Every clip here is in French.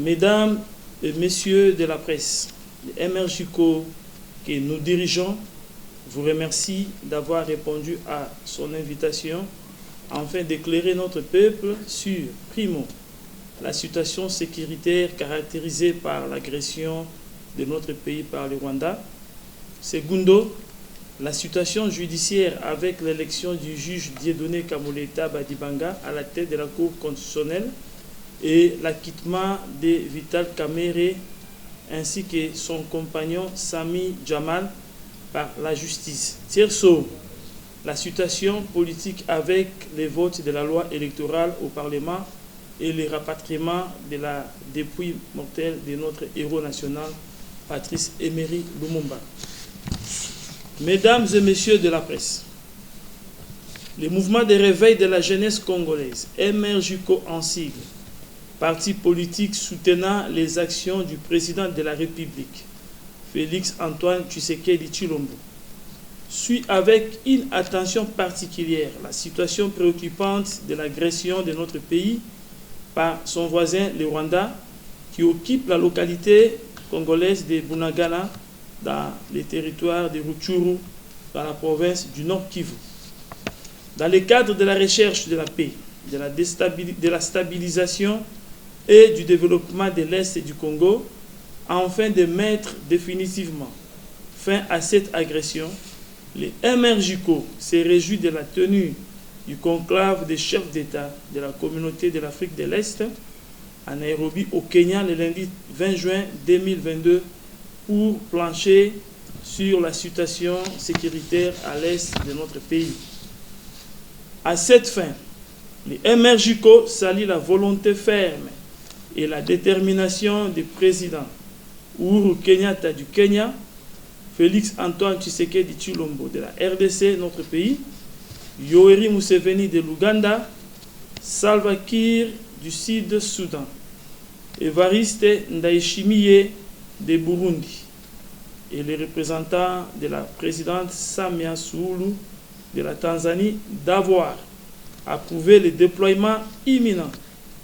Mesdames et messieurs de la presse, le MRJCO que nous dirigeons vous remercie d'avoir répondu à son invitation afin d'éclairer notre peuple sur, primo, la situation sécuritaire caractérisée par l'agression de notre pays par le Rwanda. Secondo, la situation judiciaire avec l'élection du juge Dieudonné Kamoleta Badibanga à la tête de la Cour constitutionnelle et l'acquittement de Vital Kamerhe ainsi que son compagnon Sami Jamal par la justice. Tierso, la situation politique avec les votes de la loi électorale au Parlement et le rapatriement de la dépouille mortelle de notre héros national, Patrice Emery Lumumba. Mesdames et messieurs de la presse, le mouvement de réveil de la jeunesse congolaise, MRJCO en sigle, parti politique soutenant les actions du président de la République, Félix Antoine Tshisekedi Tshilombo, suit avec une attention particulière la situation préoccupante de l'agression de notre pays par son voisin, le Rwanda, qui occupe la localité congolaise de Bunagana, dans les territoires de Rutshuru, dans la province du Nord Kivu. Dans le cadre de la recherche de la paix, de la stabilisation et du développement de l'Est du Congo, afin de mettre définitivement fin à cette agression, le MRJCO s'est réjoui de la tenue du conclave des chefs d'État de la communauté de l'Afrique de l'Est à Nairobi, au Kenya, le lundi 20 juin 2022, pour plancher sur la situation sécuritaire à l'est de notre pays. À cette fin, le MRJCO salue la volonté ferme et la détermination du président Uhuru Kenyatta du Kenya, Félix Antoine Tshisekedi Tshilombo de la RDC, notre pays, Yoweri Museveni de l'Ouganda, Salva Kiir du Sud-Soudan, Evariste Ndayishimiye de Burundi et les représentants de la présidente Samia Suluhu de la Tanzanie d'avoir approuvé le déploiement imminent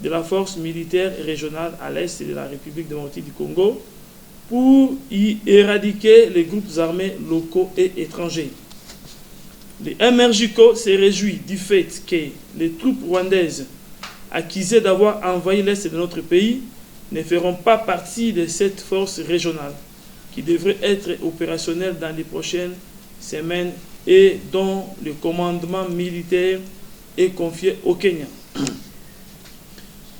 de la force militaire régionale à l'est de la République démocratique du Congo pour y éradiquer les groupes armés locaux et étrangers. Le MRJCO se réjouit du fait que les troupes rwandaises accusées d'avoir envahi l'est de notre pays ne feront pas partie de cette force régionale qui devrait être opérationnelle dans les prochaines semaines et dont le commandement militaire est confié au Kenya.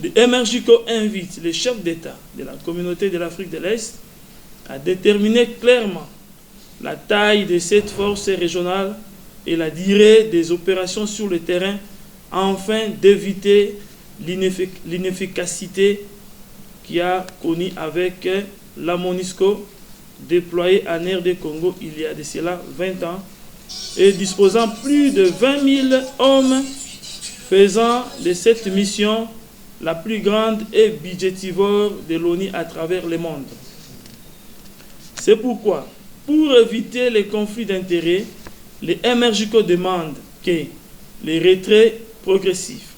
Le MRJCO invite les chefs d'État de la communauté de l'Afrique de l'Est à déterminer clairement la taille de cette force régionale et la durée des opérations sur le terrain afin d'éviter l'inefficacité qui a connu avec la MONUSCO déployée en RD Congo il y a de cela 20 ans et disposant plus de 20 000 hommes, faisant de cette mission la plus grande et budgétivore de l'ONU à travers le monde. C'est pourquoi, pour éviter les conflits d'intérêts, le MRJCO demande que les retraits progressifs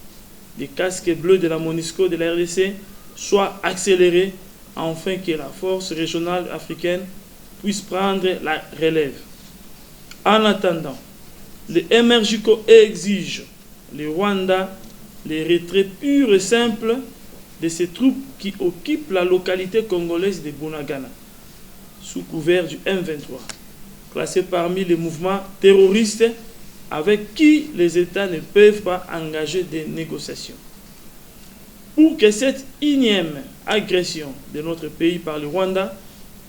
des casques bleus de la MONUSCO de la RDC soient accélérés afin que la force régionale africaine puisse prendre la relève. En attendant, le MRJCO exige le Rwanda les retraits purs et simples de ces troupes qui occupent la localité congolaise de Bunagana, sous couvert du M23, classé parmi les mouvements terroristes avec qui les États ne peuvent pas engager des négociations. Pour que cette énième agression de notre pays par le Rwanda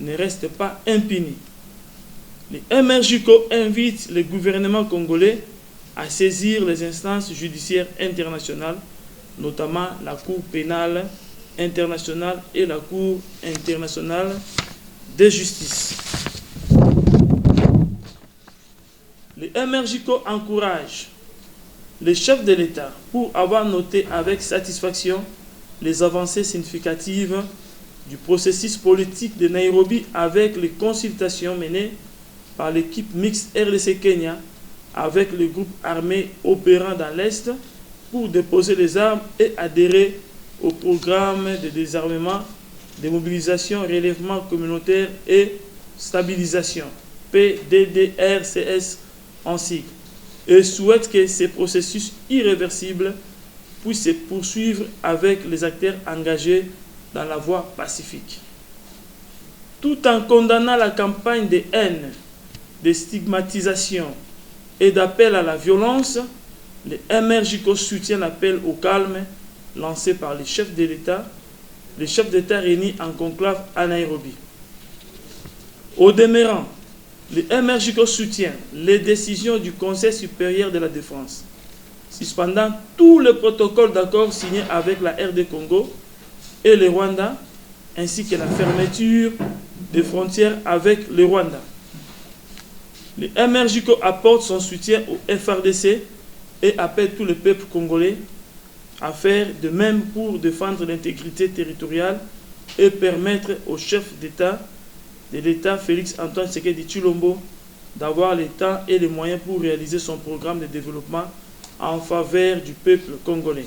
ne reste pas impunie, le MRJCO invite le gouvernement congolais à saisir les instances judiciaires internationales, notamment la Cour pénale internationale et la Cour internationale de justice. Le MRJCO encourage les chefs de l'État pour avoir noté avec satisfaction les avancées significatives du processus politique de Nairobi avec les consultations menées par l'équipe mixte RDC-Kenya avec le groupe armé opérant dans l'Est pour déposer les armes et adhérer au programme de désarmement démobilisation, relèvement communautaire et stabilisation, PDDRCS en sigle, et souhaite que ces processus irréversibles puissent se poursuivre avec les acteurs engagés dans la voie pacifique. Tout en condamnant la campagne de haine, de stigmatisation et d'appel à la violence, le MRJCO soutient l'appel au calme lancé par les chefs d'État réunis en conclave à Nairobi. Au demeurant, le MRJCO soutient les décisions du Conseil supérieur de la défense, suspendant tous les protocoles d'accord signés avec la RD Congo et le Rwanda, ainsi que la fermeture des frontières avec le Rwanda. Le MRJCO apporte son soutien au FRDC et appelle tout le peuple congolais à faire de même pour défendre l'intégrité territoriale et permettre au chef d'État de l'État, Félix Antoine Tshisekedi Tshilombo, d'avoir le temps et les moyens pour réaliser son programme de développement en faveur du peuple congolais.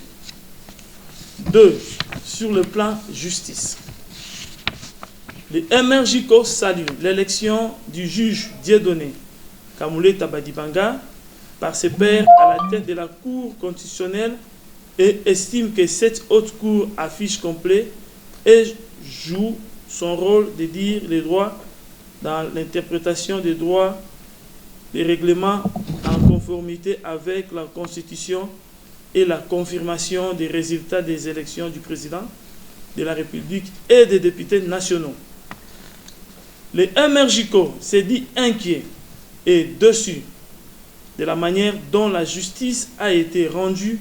2. Sur le plan justice. Le MRJCO salue l'élection du juge Dieudonné Kamule Tabadibanga par ses pairs à la tête de la Cour constitutionnelle et estime que cette haute cour affiche complet et joue son rôle de dire les droits dans l'interprétation des droits des règlements en conformité avec la Constitution et la confirmation des résultats des élections du président de la République et des députés nationaux. Le MRJCO s'est dit inquiet et déçu de la manière dont la justice a été rendue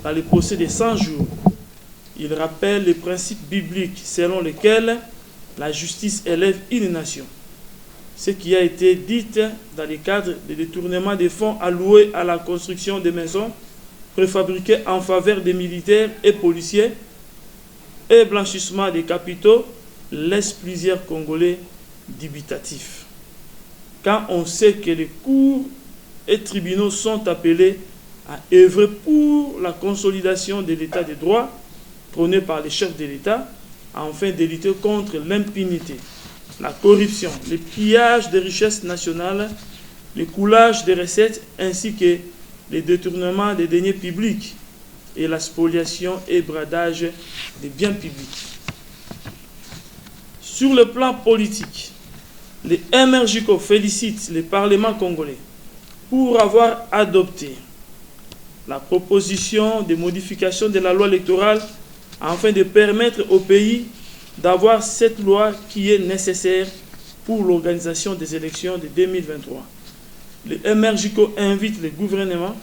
dans le procès de 100 jours. Il rappelle les principes bibliques selon lesquels la justice élève une nation. Ce qui a été dit dans le cadre des détournements des fonds alloués à la construction des maisons préfabriquées en faveur des militaires et policiers et blanchissement des capitaux laisse plusieurs Congolais dubitatifs. Quand on sait que les cours et tribunaux sont appelés à œuvrer pour la consolidation de l'état de droit prôné par les chefs de l'État afin de lutter contre l'impunité, la corruption, le pillage des richesses nationales, le coulage des recettes ainsi que les détournements des deniers publics et la spoliation et bradage des biens publics. Sur le plan politique, le MRJCO félicite le Parlement congolais pour avoir adopté la proposition de modification de la loi électorale afin de permettre au pays d'avoir cette loi qui est nécessaire pour l'organisation des élections de 2023. Le MRJCO invite le gouvernement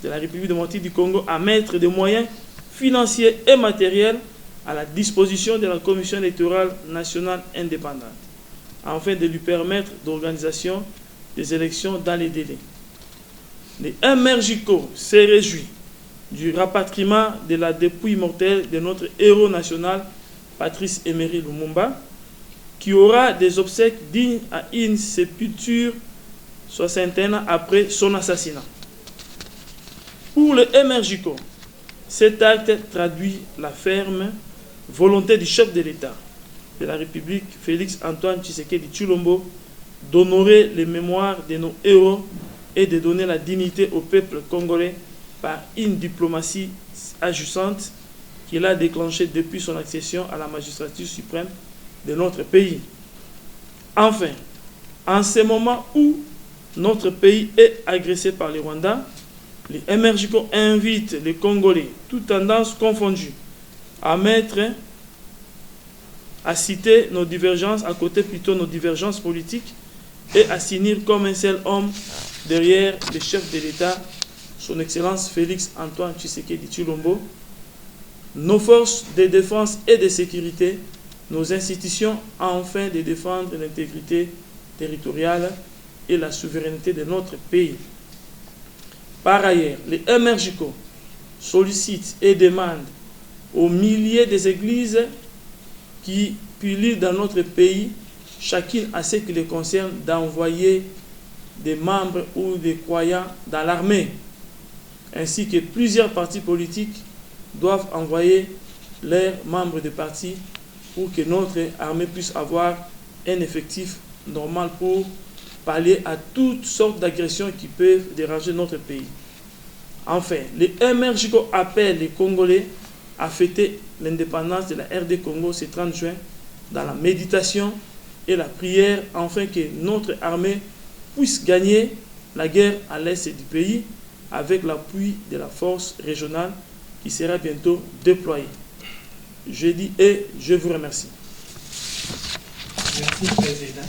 de la République démocratique du Congo à mettre des moyens financiers et matériels à la disposition de la Commission électorale nationale indépendante, afin de lui permettre d'organisation des élections dans les délais. Le MRJCO se réjouit du rapatriement de la dépouille mortelle de notre héros national, Patrice Emery Lumumba, qui aura des obsèques dignes à une sépulture 61 ans après son assassinat. Pour le MRJCO, cet acte traduit la ferme volonté du chef de l'État de la République, Félix Antoine Tshisekedi Tshilombo, d'honorer les mémoires de nos héros et de donner la dignité au peuple congolais par une diplomatie agissante qu'il a déclenchée depuis son accession à la magistrature suprême de notre pays. Enfin, en ce moment où notre pays est agressé par le Rwanda, le MRJCO invite les Congolais, toutes tendances confondues, à citer nos divergences, à côté plutôt nos divergences politiques, et à s'unir comme un seul homme derrière le chef de l'État, son Excellence Félix Antoine Tshisekedi Tshilombo, nos forces de défense et de sécurité, nos institutions, afin de défendre l'intégrité territoriale et la souveraineté de notre pays. Par ailleurs, le MRJCO sollicite et demande aux milliers des églises qui pullulent dans notre pays, chacune à ce qui les concerne, d'envoyer des membres ou des croyants dans l'armée, ainsi que plusieurs partis politiques doivent envoyer leurs membres de partis pour que notre armée puisse avoir un effectif normal pour pallier à toutes sortes d'agressions qui peuvent déranger notre pays. Enfin, le MRJCO appelle les Congolais à fêter l'indépendance de la RD Congo ce 30 juin dans la méditation et la prière, afin que notre armée puisse gagner la guerre à l'est du pays avec l'appui de la force régionale qui sera bientôt déployée. Je dis et je vous remercie. Merci, Président.